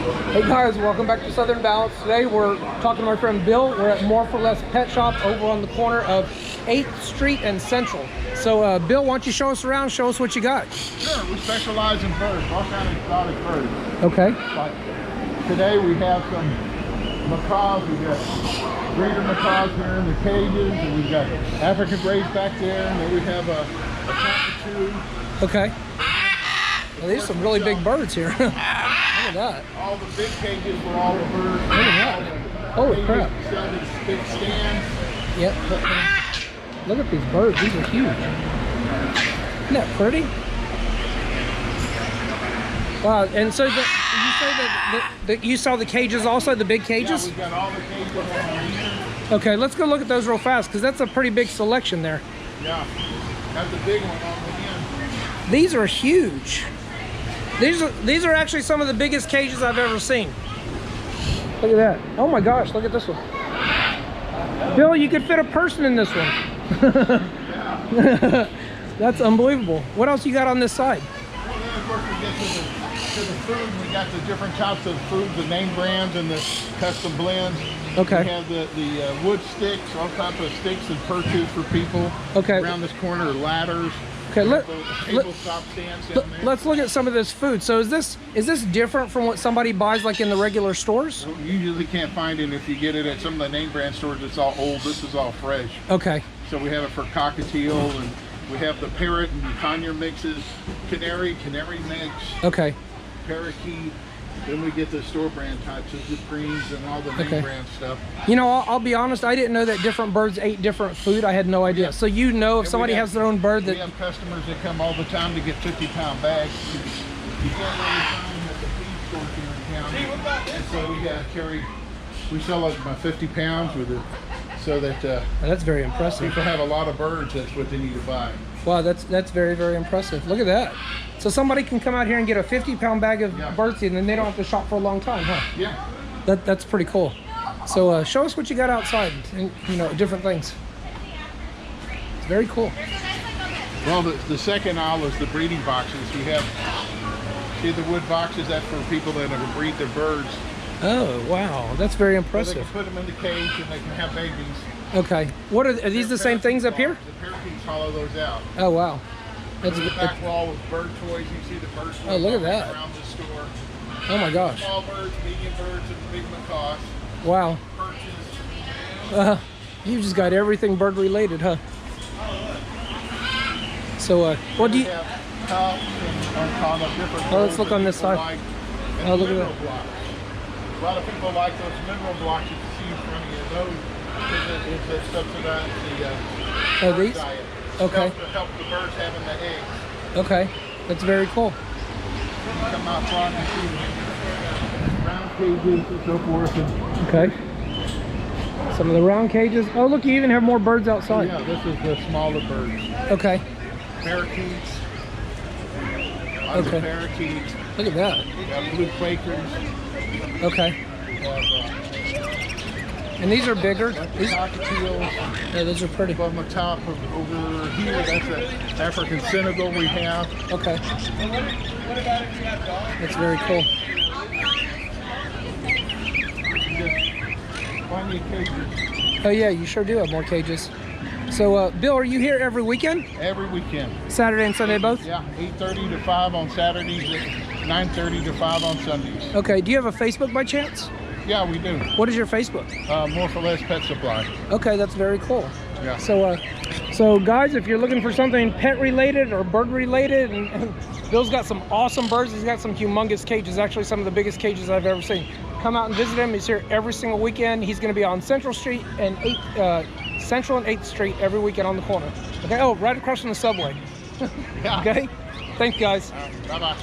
Hey guys, welcome back to Southern Balance. Today we're talking to my friend Bill. We're at More for Less Pet Shop over on the corner of 8th Street and Central. So Bill, why don't you show us around, show us what you got. Sure, we specialize in birds, all kinds of exotic birds. Okay. Like today we have some macaws. We've got breeder macaws here in the cages, and we've got African grays back there, and then we have a cockatoo. Okay. Well, these are some really big birds here. Look at that. All the big cages for all the birds. Look at that. Holy crap. Big stands. Yep. Look at these birds. These are huge. Isn't that pretty? Wow. And so you say that you saw the cages also, the big cages? Yeah, we've got all the cages on here. Okay, let's go look at those real fast because that's a pretty big selection there. Yeah. Got the big one on the end. These are huge. These are actually some of the biggest cages I've ever seen. Look at that. Oh my gosh, look at this one. Bill, you could fit a person in this one. That's unbelievable. What else you got on this side? Well, then of course we get to the food. We got the different types of foods, the name brands and the custom blends. Okay. We have the wood sticks, all types of sticks and perches for people. Okay. Around this corner, ladders. Okay, Tabletop stands down there. let's look at some of this food. So is this different from what somebody buys like in the regular stores? Well, you usually can't find it if you get it at some of the name brand stores. It's all old. This is all fresh. Okay. So we have it for cockatiel, and we have the parrot and conure mixes, canary mix, Okay. parakeet. Then we get the store brand types of supremes and all the name brand stuff. You know, I'll be honest, I didn't know that different birds ate different food. I had no idea. Yeah. So you know if somebody has their own bird We that... have customers that come all the time to get 50-pound bags. You can't really find them at the feed stores here in town. And so we got to carry, we sell like about 50 pounds with it, so that That's very impressive. people have a lot of birds. That's what they need to buy. Wow, that's very, very impressive. Look at that. So somebody can come out here and get a 50-pound bag of birdseed, and then they don't have to shop for a long time, huh? Yeah. That's pretty cool. So show us what you got outside, and different things. It's very cool. Well, the second aisle is the breeding boxes. We have, see the wood boxes, that's for people that have breed their birds. Oh, wow. That's very So impressive. they can put them in the cage and they can have babies. Okay. What are these the same things up here? The parakeets hollow those out. Oh, wow. That's The back wall with bird toys. You see the bird toys look at that. around the store. Oh my gosh. Small birds, medium birds, and big macaws. Wow. Perches. You just got everything bird related, huh? So, what do you... have cups and on different Oh, let's birds look that on this people side. like. And Oh, look at mineral that. blocks. A lot of people like those mineral blocks that you see in front of you. Those that subsidize the these? diet. Okay. Help the birds having the eggs. Okay. That's very cool. Come out front and see the round cages and so forth. And Okay. Some of the round cages. Oh, look, you even have more birds outside. yeah, this is the smaller birds. Okay. Parakeets. Okay. Parakeets. Look at that. We have blue quakers. Okay. We have And these are bigger. These, cockatiels. yeah, those are pretty. Above the top of over here, that's an African Senegal we have. Okay. That's very cool. Plenty of cages Oh yeah, you sure do have more cages. So, Bill, are you here every weekend? every weekend. Saturday and Sunday both? Yeah, 8:30 to 5 on Saturdays, 9:30 to 5 on Sundays. Okay, do you have a Facebook by chance? Yeah, we do. What is your Facebook? More for Less Pet Supply. Okay, that's very cool. Yeah. So guys, if you're looking for something pet related or bird related, and Bill's got some awesome birds. He's got some humongous cages, actually some of the biggest cages I've ever seen. Come out and visit him. He's here every single weekend. He's going to be on Central Street and Central and 8th Street every weekend on the corner. Okay, oh, right across from the subway. Yeah. Okay, thanks guys. Bye-bye.